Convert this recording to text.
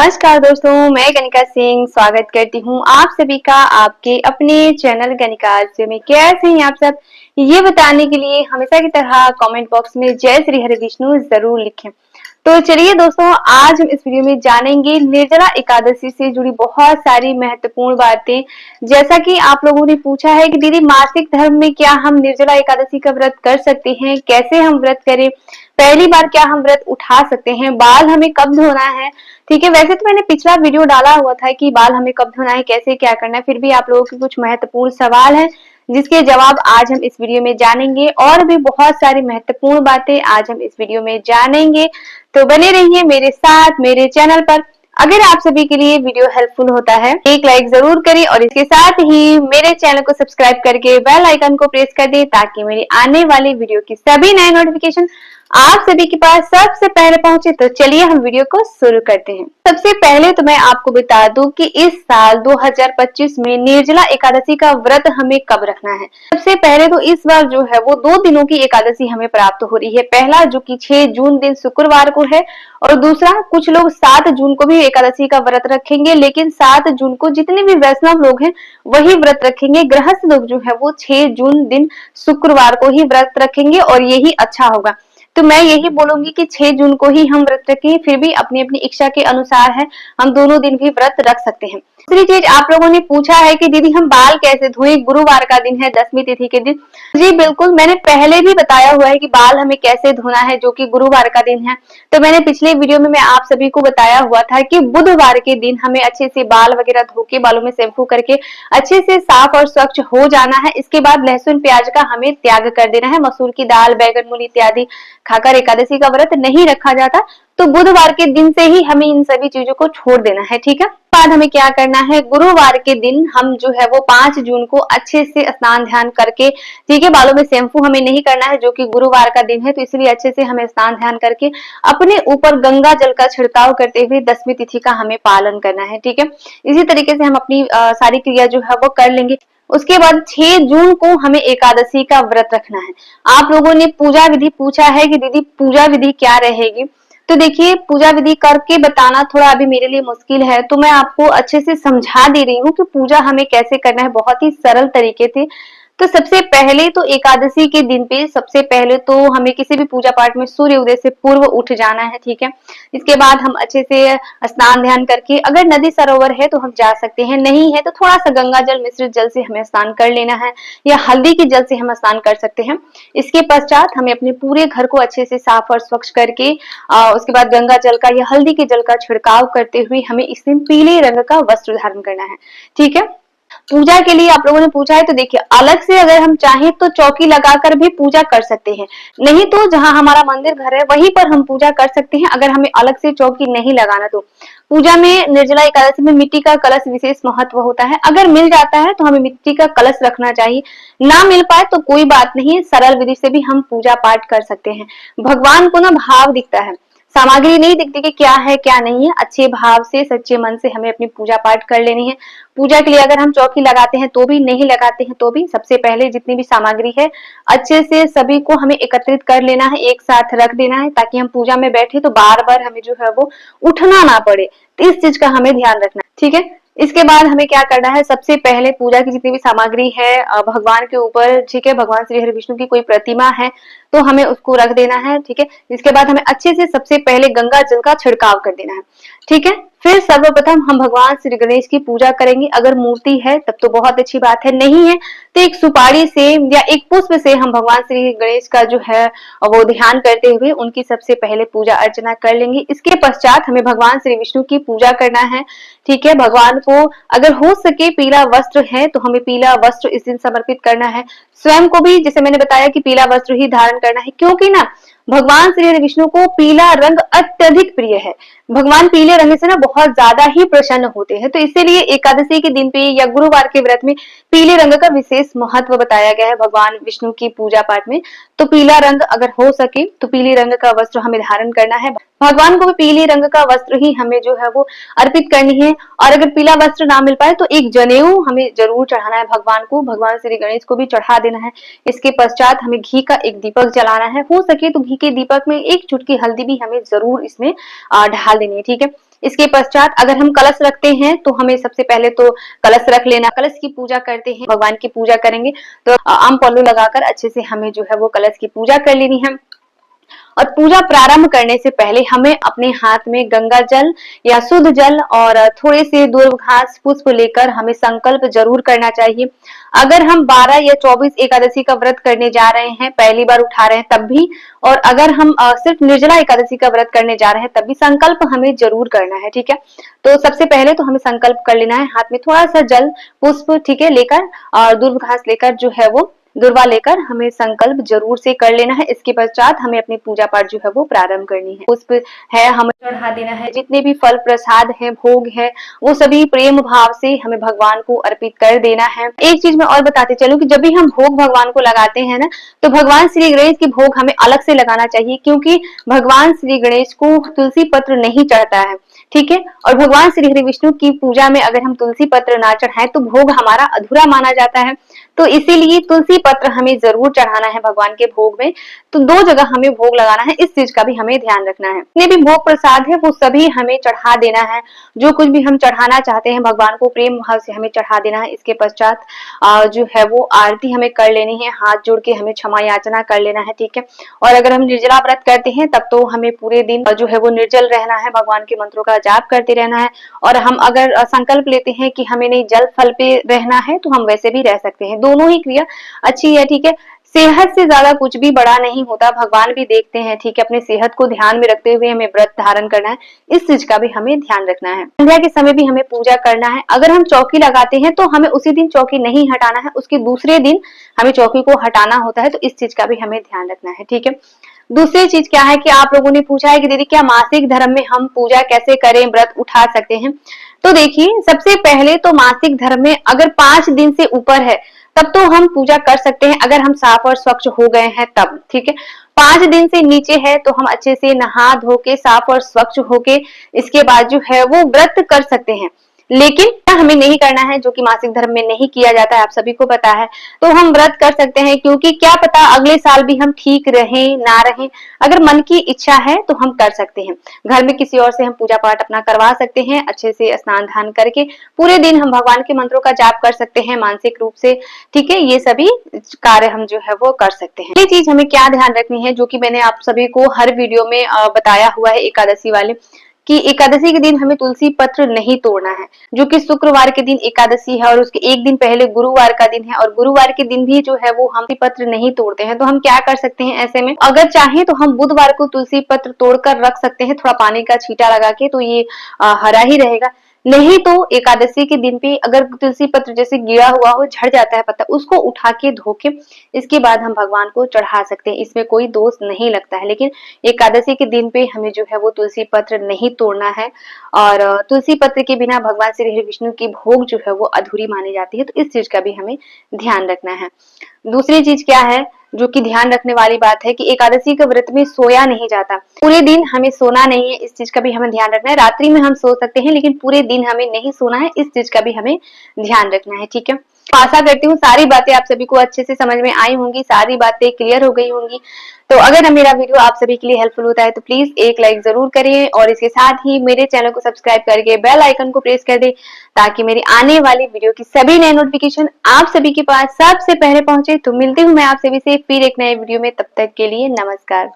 नमस्कार दोस्तों, मैं गणिका सिंह स्वागत करती हूँ आप सभी का आपके अपने चैनल गणिका में। कैसे हैं आप सब, ये बताने के लिए हमेशा की तरह कमेंट बॉक्स में जय श्री हरि विष्णु जरूर लिखें। तो चलिए दोस्तों, आज हम इस वीडियो में जानेंगे निर्जला एकादशी से जुड़ी बहुत सारी महत्वपूर्ण बातें। जैसा कि आप लोगों ने पूछा है कि दीदी मासिक धर्म में क्या हम निर्जला एकादशी का व्रत कर सकते हैं, कैसे हम व्रत करें, पहली बार क्या हम व्रत उठा सकते हैं, बाल हमें कब धोना है। ठीक है, वैसे तो मैंने पिछला वीडियो डाला हुआ था कि बाल हमें कब धोना है, कैसे क्या करना है, फिर भी आप लोगों के कुछ महत्वपूर्ण सवाल हैं जिसके जवाब आज हम इस वीडियो में जानेंगे और भी बहुत सारी महत्वपूर्ण बातें आज हम इस वीडियो में जानेंगे। तो बने रहिए मेरे साथ मेरे चैनल पर। अगर आप सभी के लिए वीडियो हेल्पफुल होता है एक लाइक जरूर करें और इसके साथ ही मेरे चैनल को सब्सक्राइब करके बेल आइकन को प्रेस कर दें ताकि मेरी आने वाली वीडियो की सभी नए नोटिफिकेशन आप सभी के पास सबसे पहले पहुंचे। तो चलिए हम वीडियो को शुरू करते हैं। सबसे पहले तो मैं आपको बता दूं कि इस साल 2025 में निर्जला एकादशी का व्रत हमें कब रखना है। सबसे पहले तो इस बार जो है वो 2 दिनों की एकादशी हमें प्राप्त हो रही है। पहला जो कि 6 जून दिन शुक्रवार को है और दूसरा कुछ लोग 7 जून को भी एकादशी का व्रत रखेंगे, लेकिन 7 जून को जितने भी वैष्णव लोग हैं वही व्रत रखेंगे। गृहस्थ लोग जो है वो 6 जून दिन शुक्रवार को ही व्रत रखेंगे और यही अच्छा होगा। तो मैं यही बोलूंगी कि 6 जून को ही हम व्रत रखें, फिर भी अपनी अपनी इच्छा के अनुसार है, हम दोनों दिन भी व्रत रख सकते हैं। दूसरी चीज आप लोगों ने पूछा है कि दीदी हम बाल कैसे धोएं, गुरुवार का दिन है, 10वीं तिथि के दिन। जी बिल्कुल, मैंने पहले भी बताया हुआ है कि बाल हमें कैसे धोना है जो कि गुरुवार का दिन है। तो मैंने पिछले वीडियो में मैं आप सभी को बताया हुआ था कि बुधवार के दिन हमें अच्छे से बाल वगैरह धो के बालों में शैम्पू करके अच्छे से साफ और स्वच्छ हो जाना है। इसके बाद लहसुन प्याज का हमें त्याग कर देना है। मसूर की दाल, बैगन मूली इत्यादि खाकर एकादशी का व्रत नहीं रखा जाता। तो बुधवार के दिन से ही हमें इन सभी चीजों को छोड़ देना है। ठीक है, बाद हमें क्या करना है, गुरुवार के दिन हम जो है वो 5 जून को अच्छे से स्नान ध्यान करके, ठीक है, बालों में शैम्पू हमें नहीं करना है जो कि गुरुवार का दिन है, तो इसलिए अच्छे से हमें स्नान ध्यान करके अपने ऊपर गंगा जल का छिड़काव करते हुए 10वीं तिथि का हमें पालन करना है। ठीक है, इसी तरीके से हम अपनी सारी क्रिया जो है वो कर लेंगे। उसके बाद 6 जून को हमें एकादशी का व्रत रखना है। आप लोगों ने पूजा विधि पूछा है कि दीदी पूजा विधि क्या रहेगी। तो देखिए, पूजा विधि करके बताना थोड़ा अभी मेरे लिए मुश्किल है, तो मैं आपको अच्छे से समझा दे रही हूँ कि पूजा हमें कैसे करना है, बहुत ही सरल तरीके से। तो सबसे पहले तो एकादशी के दिन पे सबसे पहले तो हमें किसी भी पूजा पाठ में सूर्य उदय से पूर्व उठ जाना है। ठीक है, इसके बाद हम अच्छे से स्नान ध्यान करके, अगर नदी सरोवर है तो हम जा सकते हैं, नहीं है तो थोड़ा सा गंगा जल मिश्रित जल से हमें स्नान कर लेना है या हल्दी के जल से हम स्नान कर सकते हैं। इसके पश्चात हमें अपने पूरे घर को अच्छे से साफ और स्वच्छ करके उसके बाद गंगा जल का या हल्दी के जल का छिड़काव करते हुए हमें इस दिन पीले रंग का वस्त्र धारण करना है। ठीक है, पूजा के लिए आप लोगों ने पूछा है, तो देखिए अलग से अगर हम चाहें तो चौकी लगाकर भी पूजा कर सकते हैं, नहीं तो जहां हमारा मंदिर घर है वहीं पर हम पूजा कर सकते हैं। अगर हमें अलग से चौकी नहीं लगाना तो पूजा में निर्जला एकादशी में मिट्टी का कलश विशेष महत्व होता है। अगर मिल जाता है तो हमें मिट्टी का कलश रखना चाहिए, ना मिल पाए तो कोई बात नहीं, सरल विधि से भी हम पूजा पाठ कर सकते हैं। भगवान को ना भाव दिखता है, सामग्री नहीं दिखती कि क्या है क्या नहीं है। अच्छे भाव से सच्चे मन से हमें अपनी पूजा पाठ कर लेनी है। पूजा के लिए अगर हम चौकी लगाते हैं तो भी, नहीं लगाते हैं तो भी, सबसे पहले जितनी भी सामग्री है अच्छे से सभी को हमें एकत्रित कर लेना है, एक साथ रख देना है, ताकि हम पूजा में बैठे तो बार बार हमें जो है वो उठना ना पड़े। तो इस चीज का हमें ध्यान रखना है। ठीक है, इसके बाद हमें क्या करना है, सबसे पहले पूजा की जितनी भी सामग्री है भगवान के ऊपर, ठीक है, भगवान श्री हरि विष्णु की कोई प्रतिमा है तो हमें उसको रख देना है। ठीक है, इसके बाद हमें अच्छे से सबसे पहले गंगा जल का छिड़काव कर देना है। ठीक है, फिर सर्वप्रथम हम भगवान श्री गणेश की पूजा करेंगे। अगर मूर्ति है तब तो बहुत अच्छी बात है, नहीं है तो एक सुपारी से या एक पुष्प से हम भगवान श्री गणेश का जो है वो ध्यान करते हुए उनकी सबसे पहले पूजा अर्चना कर लेंगे। इसके पश्चात हमें भगवान श्री विष्णु की पूजा करना है। ठीक है, भगवान को अगर हो सके पीला वस्त्र है तो हमें पीला वस्त्र इस दिन समर्पित करना है। स्वयं को भी, जैसे मैंने बताया, कि पीला वस्त्र ही धारण करना है, क्योंकि ना भगवान श्री हरि विष्णु को पीला रंग अत्यधिक प्रिय है। भगवान पीले रंग से ना बहुत ज्यादा ही प्रसन्न होते हैं, तो इसीलिए एकादशी के दिन पे या गुरुवार के व्रत में पीले रंग का विशेष महत्व बताया गया है भगवान विष्णु की पूजा पाठ में। तो पीला रंग अगर हो सके तो पीले रंग का वस्त्र हमें धारण करना है। भगवान को भी पीले रंग का वस्त्र ही हमें जो है वो अर्पित करनी है। और अगर पीला वस्त्र ना मिल पाए तो एक जनेऊ हमें जरूर चढ़ाना है भगवान को, भगवान श्री गणेश को भी चढ़ा देना है। इसके पश्चात हमें घी का एक दीपक जलाना है, हो सके तो घी के दीपक में एक चुटकी हल्दी भी हमें जरूर इसमें ढाल देनी है। ठीक है, इसके पश्चात अगर हम कलश रखते हैं तो हमें सबसे पहले तो कलश रख लेना। कलश की पूजा करते हैं, भगवान की पूजा करेंगे तो आम पल्लू लगाकर अच्छे से हमें जो है वो कलश की पूजा कर लेनी है। और पूजा प्रारंभ करने से पहले हमें अपने हाथ में गंगा जल या शुद्ध जल और थोड़े से दूर्वा घास पुष्प लेकर हमें संकल्प जरूर करना चाहिए। अगर हम 12 या 24 एकादशी का व्रत करने जा रहे हैं, पहली बार उठा रहे हैं तब भी, और अगर हम सिर्फ निर्जला एकादशी का व्रत करने जा रहे हैं तब भी संकल्प हमें जरूर करना है। ठीक है, तो सबसे पहले तो हमें संकल्प कर लेना है, हाथ में थोड़ा सा जल पुष्प ठीक है लेकर और दूर्वा घास लेकर जो है वो दुर्वा लेकर हमें संकल्प जरूर से कर लेना है। इसके पश्चात हमें अपनी पूजा पाठ जो है वो प्रारंभ करनी है। पुष्प है हमें चढ़ा देना है, जितने भी फल प्रसाद है भोग है वो सभी प्रेम भाव से हमें भगवान को अर्पित कर देना है। एक चीज मैं और बताते चलूं कि जब भी हम भोग भगवान को लगाते हैं ना, तो भगवान श्री गणेश की भोग हमें अलग से लगाना चाहिए, क्योंकि भगवान श्री गणेश को तुलसी पत्र नहीं चढ़ता है। ठीक है, और भगवान श्री हरि विष्णु की पूजा में अगर हम तुलसी पत्र ना चढ़ाएं तो भोग हमारा अधूरा माना जाता है। तो इसीलिए तुलसी पत्र हमें जरूर चढ़ाना है भगवान के भोग में। तो 2 जगह हमें भोग लगाना है, इस चीज का भी हमें ध्यान रखना है। जितने भी भोग प्रसाद है वो सभी हमें चढ़ा देना है। जो कुछ भी हम चढ़ाना चाहते हैं भगवान को प्रेम भाव से हमें चढ़ा देना है। इसके पश्चात जो है वो आरती हमें कर लेनी है, हाथ जोड़ के हमें क्षमा याचना कर लेना है। ठीक है, और अगर हम निर्जला व्रत करते हैं तब तो हमें पूरे दिन जो है वो निर्जल रहना है, भगवान के मंत्रों का जाप करते रहना है। और हम अगर संकल्प लेते हैं कि हमें नहीं जल फल पे रहना है तो हम वैसे भी रह सकते हैं, दोनों ही क्रिया अच्छी है। ठीक है, सेहत से ज्यादा कुछ भी बड़ा नहीं होता, भगवान भी देखते हैं। ठीक है, अपने सेहत को ध्यान में रखते हुए हमें व्रत धारण करना है, इस चीज का भी हमें ध्यान रखना है। संध्या के समय भी हमें पूजा करना है। अगर हम चौकी लगाते हैं तो हमें उसी दिन चौकी नहीं हटाना है, उसके दूसरे दिन हमें चौकी को हटाना होता है, तो इस चीज का भी हमें ध्यान रखना है। ठीक है, दूसरी चीज क्या है कि आप लोगों ने पूछा है कि दीदी क्या मासिक धर्म में हम पूजा कैसे करें, व्रत उठा सकते हैं? तो देखिए, सबसे पहले तो मासिक धर्म में अगर 5 दिन से ऊपर है तब तो हम पूजा कर सकते हैं, अगर हम साफ और स्वच्छ हो गए हैं तब। ठीक है, 5 दिन से नीचे है तो हम अच्छे से नहा धो के साफ और स्वच्छ होके इसके बाद जो है वो व्रत कर सकते हैं। लेकिन हमें नहीं करना है, जो कि मासिक धर्म में नहीं किया जाता है, आप सभी को पता है। तो हम व्रत कर सकते हैं, क्योंकि क्या पता अगले साल भी हम ठीक रहें ना रहें। अगर मन की इच्छा है तो हम कर सकते हैं। घर में किसी और से हम पूजा पाठ अपना करवा सकते हैं, अच्छे से स्नान ध्यान करके पूरे दिन हम भगवान के मंत्रों का जाप कर सकते हैं मानसिक रूप से। ठीक है, ये सभी कार्य हम जो है वो कर सकते हैं। ये चीज हमें क्या ध्यान रखनी है, जो कि मैंने आप सभी को हर वीडियो में बताया हुआ है एकादशी वाले, कि एकादशी के दिन हमें तुलसी पत्र नहीं तोड़ना है। जो कि शुक्रवार के दिन एकादशी है और उसके एक दिन पहले गुरुवार का दिन है, और गुरुवार के दिन भी जो है वो हम तुलसी पत्र नहीं तोड़ते हैं। तो हम क्या कर सकते हैं ऐसे में, अगर चाहे तो हम बुधवार को तुलसी पत्र तोड़कर रख सकते हैं, थोड़ा पानी का छींटा लगा के, तो ये हरा ही रहेगा। नहीं तो एकादशी के दिन पे अगर तुलसी पत्र जैसे गिरा हुआ हो, झड़ जाता है पत्ता, उसको उठा के धो के इसके बाद हम भगवान को चढ़ा सकते हैं, इसमें कोई दोष नहीं लगता है। लेकिन एकादशी के दिन पे हमें जो है वो तुलसी पत्र नहीं तोड़ना है, और तुलसी पत्र के बिना भगवान श्री हरि विष्णु की भोग जो है वो अधूरी मानी जाती है। तो इस चीज का भी हमें ध्यान रखना है। दूसरी चीज क्या है जो कि ध्यान रखने वाली बात है, कि एकादशी के व्रत में सोया नहीं जाता, पूरे दिन हमें सोना नहीं है, इस चीज का भी हमें ध्यान रखना है। रात्रि में हम सो सकते हैं लेकिन पूरे दिन हमें नहीं सोना है, इस चीज का भी हमें ध्यान रखना है। ठीक है, आशा करती हूँ सारी बातें आप सभी को अच्छे से समझ में आई होंगी, सारी बातें क्लियर हो गई होंगी। तो अगर मेरा वीडियो आप सभी के लिए हेल्पफुल होता है तो प्लीज एक लाइक जरूर करिए, और इसके साथ ही मेरे चैनल को सब्सक्राइब करके बेल आइकन को प्रेस कर दे, ताकि मेरी आने वाली वीडियो की सभी नए नोटिफिकेशन आप सभी के पास सबसे पहले पहुंचे। तो मिलती हूँ मैं आप सभी से फिर एक नए वीडियो में, तब तक के लिए नमस्कार।